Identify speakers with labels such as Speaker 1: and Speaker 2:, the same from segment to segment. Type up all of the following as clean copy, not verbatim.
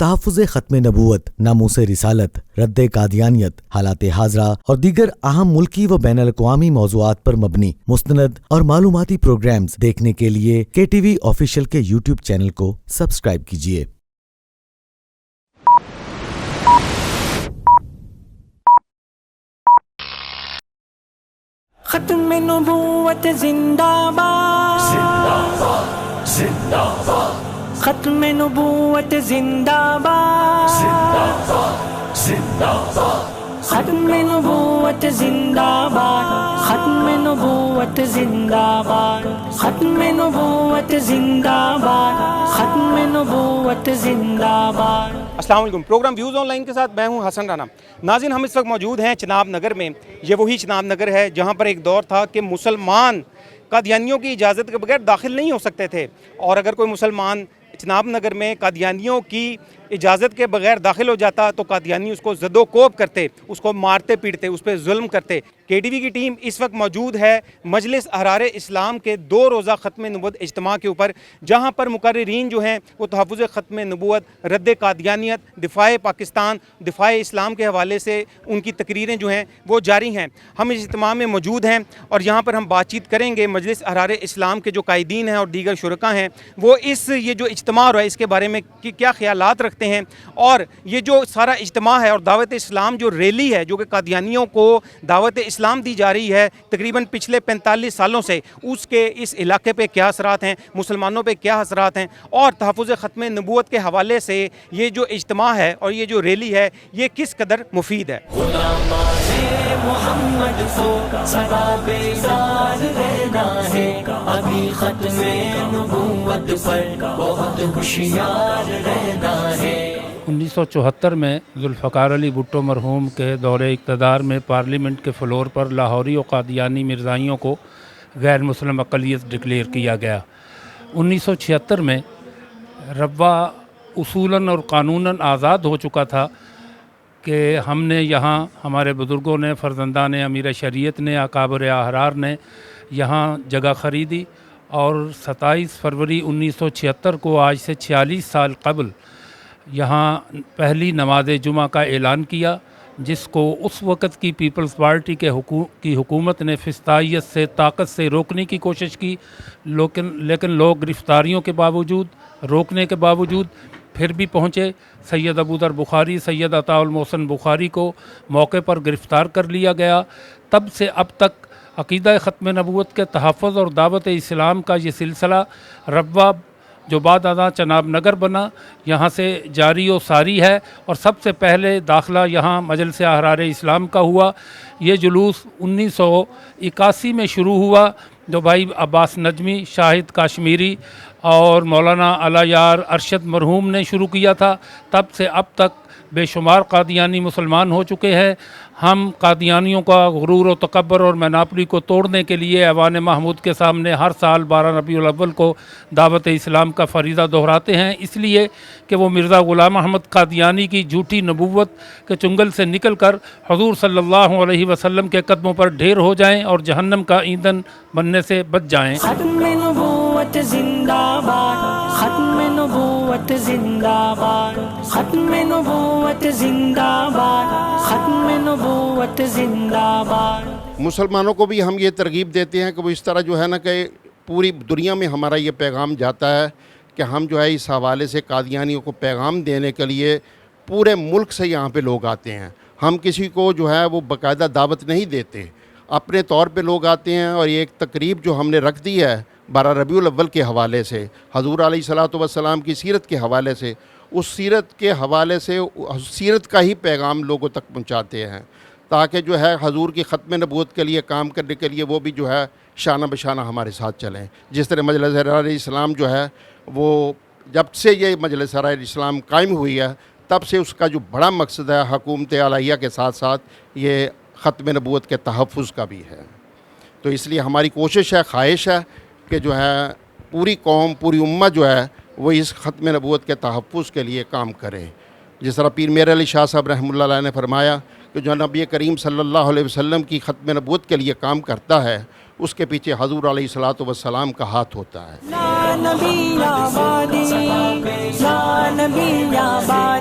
Speaker 1: تحفظ ختم نبوت، ناموس رسالت، رد قادیانیت، حالات حاضرہ اور دیگر اہم ملکی و بین الاقوامی موضوعات پر مبنی مستند اور معلوماتی پروگرامز دیکھنے کے لیے کے ٹی وی آفیشیل کے یوٹیوب چینل کو سبسکرائب کیجیے۔
Speaker 2: ختم نبوت زندہ باد، زندہ باد، زندہ باد، ختم نبوت زندہ باد، زندہ باد، زندہ باد، ختم نبوت زندہ باد، ختم نبوت زندہ باد، ختم نبوت زندہ باد، ختم نبوت زندہ باد۔
Speaker 3: السلام علیکم، پروگرام ویوز آن لائن کے ساتھ میں ہوں حسن رانا۔ ناظرین، ہم اس وقت موجود ہیں چناب نگر میں۔ یہ وہی چناب نگر ہے جہاں پر ایک دور تھا کہ مسلمان قادیانیوں کی اجازت کے بغیر داخل نہیں ہو سکتے تھے، اور اگر کوئی مسلمان چناب نگر میں قادیانیوں کی اجازت کے بغیر داخل ہو جاتا تو قادیانی اس کو زد و کوب کرتے، اس کو مارتے پیٹتے، اس پہ ظلم کرتے۔ کے ٹی وی کی ٹیم اس وقت موجود ہے مجلس احرار اسلام کے 2 روزہ ختم نبوت اجتماع کے اوپر، جہاں پر مقررین جو ہیں وہ تحفظ ختم نبوت، رد قادیانیت، دفاع پاکستان، دفاع اسلام کے حوالے سے ان کی تقریریں جو ہیں وہ جاری ہیں۔ ہم اس اجتماع میں موجود ہیں اور یہاں پر ہم بات چیت کریں گے مجلس احرار اسلام کے جو قائدین ہیں اور دیگر شرکاء ہیں، وہ یہ جو اجتماع ہو رہا ہے اس کے بارے میں کیا خیالات رکھتے ہیں، اور یہ جو سارا اجتماع ہے اور دعوت اسلام جو ریلی ہے جو کہ قادیانیوں کو دعوت اسلام دی جا رہی ہے تقریباً پچھلے 45 سالوں سے، اس کے اس علاقے پہ کیا اثرات ہیں، مسلمانوں پہ کیا اثرات ہیں، اور تحفظ ختم نبوت کے حوالے سے یہ جو اجتماع ہے اور یہ جو ریلی ہے یہ کس قدر مفید ہے۔
Speaker 2: محمد کو سدا بیدار رہنا ہے، ابھی ختم نبوت پر بہت ہوشیار رہنا ہے۔
Speaker 4: 1974 میں ذوالفقار علی بھٹو مرحوم کے دور اقتدار میں پارلیمنٹ کے فلور پر لاہوری و قادیانی مرزائیوں کو غیر مسلم اقلیت ڈکلیئر کیا گیا۔ 1976 میں ربوہ اصولاً اور قانوناً آزاد ہو چکا تھا کہ ہم نے یہاں، ہمارے بزرگوں نے، فرزندان امیر شریعت نے، اکابر احرار نے یہاں جگہ خریدی، اور 27 فروری 1976 کو آج سے 46 سال قبل یہاں پہلی نماز جمعہ کا اعلان کیا، جس کو اس وقت کی پیپلز پارٹی کی حکومت نے فستائیت سے، طاقت سے روکنے کی کوشش کی، لیکن لوگ گرفتاریوں کے باوجود، روکنے کے باوجود پھر بھی پہنچے۔ سید ابوذر بخاری، سید عطاء المحسن بخاری کو موقع پر گرفتار کر لیا گیا۔ تب سے اب تک عقیدہ ختم نبوت کے تحفظ اور دعوت اسلام کا یہ سلسلہ ربوہ جو بعد ازاں چناب نگر بنا، یہاں سے جاری و ساری ہے، اور سب سے پہلے داخلہ یہاں مجلس احرار اسلام کا ہوا۔ یہ جلوس 1981 میں شروع ہوا، جو بھائی عباس نجمی، شاہد کاشمیری اور مولانا اعلیٰ یار ارشد مرحوم نے شروع کیا تھا۔ تب سے اب تک بے شمار قادیانی مسلمان ہو چکے ہیں۔ ہم قادیانیوں کا غرور و تکبر اور میناپلی کو توڑنے کے لیے ایوان محمود کے سامنے ہر سال 12 ربیع الاول کو دعوت اسلام کا فریضہ دہراتے ہیں، اس لیے کہ وہ مرزا غلام احمد قادیانی کی جھوٹی نبوت کے چنگل سے نکل کر حضور صلی اللہ علیہ وسلم کے قدموں پر ڈھیر ہو جائیں اور جہنم کا ایندھن بننے سے بچ جائیں۔
Speaker 2: ختم نبوت زندہ باد، ختم نبوت زندہ باد، ختم نبوت زندہ باد، ختم نبوت زندہ باد۔
Speaker 5: مسلمانوں کو بھی ہم یہ ترغیب دیتے ہیں کہ وہ اس طرح جو ہے نا کہ پوری دنیا میں ہمارا یہ پیغام جاتا ہے کہ ہم جو ہے اس حوالے سے قادیانیوں کو پیغام دینے کے لیے پورے ملک سے یہاں پہ لوگ آتے ہیں۔ ہم کسی کو جو ہے وہ باقاعدہ دعوت نہیں دیتے، اپنے طور پہ لوگ آتے ہیں، اور یہ ایک تقریب جو ہم نے رکھ دی ہے 12 ربیع الاول کے حوالے سے، حضور علیہ الصلوۃ والسلام کی سیرت کے حوالے سے، اس سیرت کے حوالے سے سیرت کا ہی پیغام لوگوں تک پہنچاتے ہیں، تاکہ جو ہے حضور کی ختم نبوت کے لیے کام کرنے کے لیے وہ بھی جو ہے شانہ بشانہ ہمارے ساتھ چلیں۔ جس طرح مجلس احرار اسلام جو ہے وہ جب سے یہ مجلس احرار اسلام قائم ہوئی ہے تب سے اس کا جو بڑا مقصد ہے حکومت علیہ کے ساتھ ساتھ یہ ختم نبوت کے تحفظ کا بھی ہے۔ تو اس لیے ہماری کوشش ہے، خواہش ہے کہ جو ہے پوری قوم، پوری امت جو ہے وہ اس ختم نبوت کے تحفظ کے لیے کام کریں۔ جس طرح پیر میر علی شاہ صاحب رحمۃ اللہ علیہ نے فرمایا کہ جو نبی کریم صلی اللہ علیہ وسلم کی ختم نبوت کے لیے کام کرتا ہے اس کے پیچھے حضور علیہ الصلوۃ والسلام کا ہاتھ ہوتا ہے۔
Speaker 2: لا نبی آبادی، لا نبی آبادی۔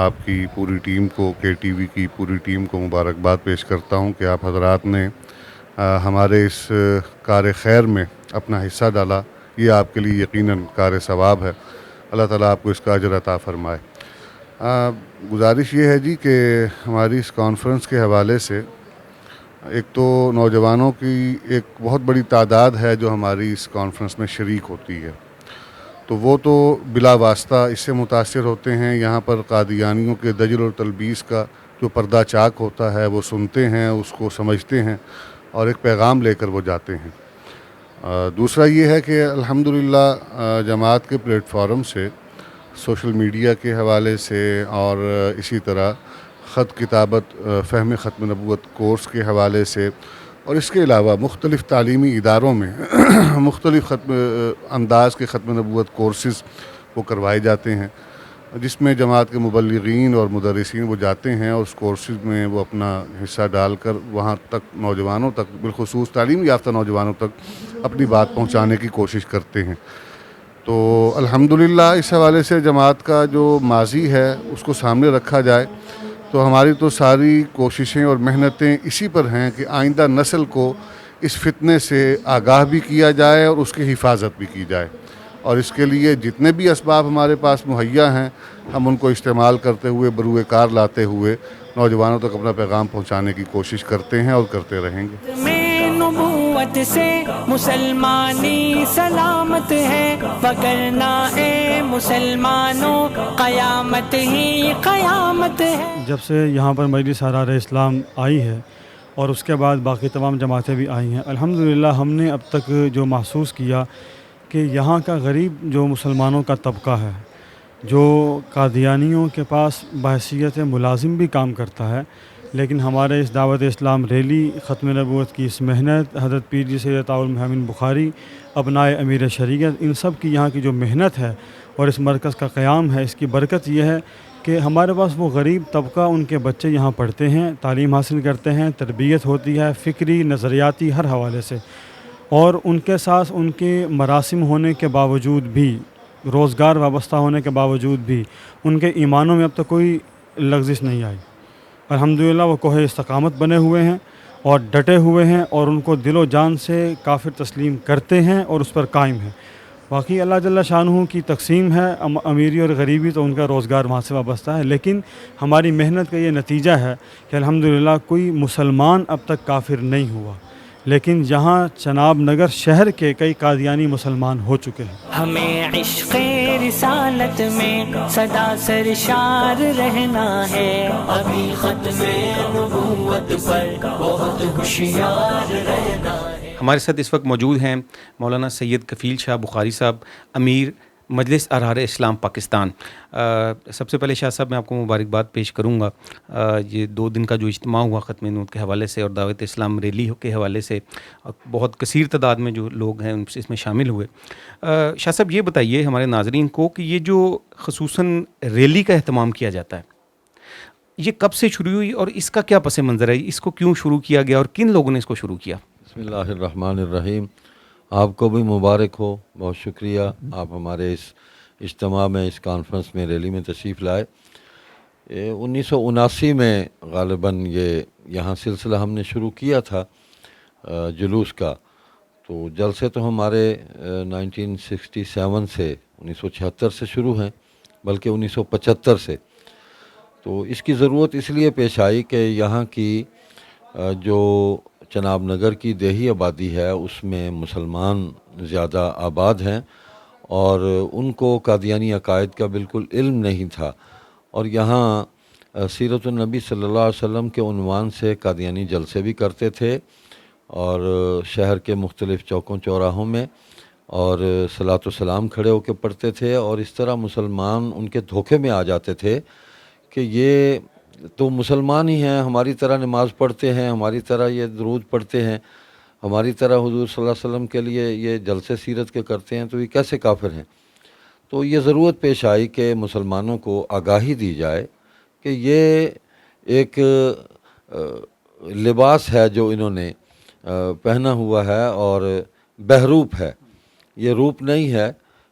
Speaker 6: آپ کی پوری ٹیم کو KTV کی پوری ٹیم کو مبارکباد پیش کرتا ہوں کہ آپ حضرات نے ہمارے اس کار خیر میں اپنا حصہ ڈالا. یہ آپ کے لیے یقیناً کار ثواب ہے. اللہ تعالیٰ آپ کو اس کا اجر عطا فرمائے. گزارش یہ ہے جی کہ ہماری اس کانفرنس کے حوالے سے ایک تو نوجوانوں کی ایک بہت بڑی تعداد ہے جو ہماری اس کانفرنس میں شریک ہوتی ہے، تو وہ تو بلا واسطہ اس سے متاثر ہوتے ہیں. یہاں پر قادیانیوں کے دجل اور تلبیس کا جو پردہ چاک ہوتا ہے وہ سنتے ہیں، اس کو سمجھتے ہیں اور ایک پیغام لے کر وہ جاتے ہیں. دوسرا یہ ہے کہ الحمدللہ جماعت کے پلیٹ فارم سے، سوشل میڈیا کے حوالے سے اور اسی طرح خط کتابت فہم ختم نبوت کورس کے حوالے سے اور اس کے علاوہ مختلف تعلیمی اداروں میں مختلف انداز کے ختم نبوت کورسز وہ کروائے جاتے ہیں، جس میں جماعت کے مبلغین اور مدرسین وہ جاتے ہیں اور اس کورسز میں وہ اپنا حصہ ڈال کر وہاں تک نوجوانوں تک، بالخصوص تعلیم یافتہ نوجوانوں تک اپنی بات پہنچانے کی کوشش کرتے ہیں. تو الحمدللہ اس حوالے سے جماعت کا جو ماضی ہے اس کو سامنے رکھا جائے تو ہماری تو ساری کوششیں اور محنتیں اسی پر ہیں کہ آئندہ نسل کو اس فتنے سے آگاہ بھی کیا جائے اور اس کی حفاظت بھی کی جائے. اور اس کے لیے جتنے بھی اسباب ہمارے پاس مہیا ہیں ہم ان کو استعمال کرتے ہوئے، بروئے کار لاتے ہوئے نوجوانوں تک اپنا پیغام پہنچانے کی کوشش کرتے ہیں اور کرتے رہیں گے.
Speaker 2: میں نبوت سے مسلمانی سلامت ہے، وگرنہ اے مسلمانوں قیامت ہی قیامت ہے.
Speaker 7: جب سے یہاں پر مجلس احرار اسلام آئی ہے اور اس کے بعد باقی تمام جماعتیں بھی آئی ہیں، الحمدللہ ہم نے اب تک جو محسوس کیا کہ یہاں کا غریب جو مسلمانوں کا طبقہ ہے، جو قادیانیوں کے پاس بحیثیت ملازم بھی کام کرتا ہے، لیکن ہمارے اس دعوت اسلام ریلی، ختم نبوت کی اس محنت، حضرت پیر جی سید عطاء المحمد بخاری، ابنائے امیر شریعت، ان سب کی یہاں کی جو محنت ہے اور اس مرکز کا قیام ہے، اس کی برکت یہ ہے کہ ہمارے پاس وہ غریب طبقہ، ان کے بچے یہاں پڑھتے ہیں، تعلیم حاصل کرتے ہیں، تربیت ہوتی ہے فکری، نظریاتی، ہر حوالے سے. اور ان کے ساتھ ان کے مراسم ہونے کے باوجود بھی، روزگار وابستہ ہونے کے باوجود بھی، ان کے ایمانوں میں اب تک کوئی لغزش نہیں آئی. الحمدللہ وہ کوہ استقامت بنے ہوئے ہیں اور ڈٹے ہوئے ہیں اور ان کو دل و جان سے کافر تسلیم کرتے ہیں اور اس پر قائم ہیں. باقی اللہ جل شانہ کی تقسیم ہے، امیری اور غریبی تو ان کا روزگار وہاں سے وابستہ ہے، لیکن ہماری محنت کا یہ نتیجہ ہے کہ الحمدللہ کوئی مسلمان اب تک کافر نہیں ہوا. لیکن یہاں چناب نگر شہر کے کئی قادیانی مسلمان ہو چکے ہیں.
Speaker 2: ہمیں عشق رسالت میں سدا سرشار رہنا ہے، ابھی ختم نبوت پر بہت ہوشیار رہنا ہے.
Speaker 3: ہمارے ساتھ اس وقت موجود ہیں مولانا سید کفیل شاہ بخاری صاحب، امیر مجلس احرار اسلام پاکستان. سب سے پہلے شاہ صاحب میں آپ کو مبارکباد پیش کروں گا. یہ 2 دن کا جو اجتماع ہوا ختم نبوت کے حوالے سے اور دعوت اسلام ریلی کے حوالے سے، بہت کثیر تعداد میں جو لوگ ہیں اس میں شامل ہوئے. شاہ صاحب یہ بتائیے ہمارے ناظرین کو کہ یہ جو خصوصاً ریلی کا اہتمام کیا جاتا ہے، یہ کب سے شروع ہوئی اور اس کا کیا پس منظر ہے؟ اس کو کیوں شروع کیا گیا اور کن لوگوں نے اس کو شروع کیا؟
Speaker 8: بسم اللہ الرحمن الرحیم. آپ کو بھی مبارک ہو، بہت شکریہ آپ ہمارے اس اجتماع میں، اس کانفرنس میں، ریلی میں تشریف لائے. 1979 میں غالباً یہاں سلسلہ ہم نے شروع کیا تھا جلوس کا. تو جلسے تو ہمارے 1967 سے 1976 سے شروع ہیں، بلکہ 1975 سے. تو اس کی ضرورت اس لیے پیش آئی کہ یہاں کی جو چناب نگر کی دیہی آبادی ہے اس میں مسلمان زیادہ آباد ہیں اور ان کو قادیانی عقائد کا بالکل علم نہیں تھا. اور یہاں سیرت النبی صلی اللہ علیہ وسلم کے عنوان سے قادیانی جلسے بھی کرتے تھے اور شہر کے مختلف چوکوں چوراہوں میں، اور صلاۃ و سلام کھڑے ہو کے پڑھتے تھے. اور اس طرح مسلمان ان کے دھوکے میں آ جاتے تھے کہ یہ تو مسلمان ہی ہیں، ہماری طرح نماز پڑھتے ہیں، ہماری طرح یہ درود پڑھتے ہیں، ہماری طرح حضور صلی اللہ علیہ وسلم کے لیے یہ جلسے سیرت کے کرتے ہیں، تو یہ کیسے کافر ہیں؟ تو یہ ضرورت پیش آئی کہ مسلمانوں کو آگاہی دی جائے کہ یہ ایک لباس ہے جو انہوں نے پہنا ہوا ہے اور بہروپ ہے، یہ روپ نہیں ہے.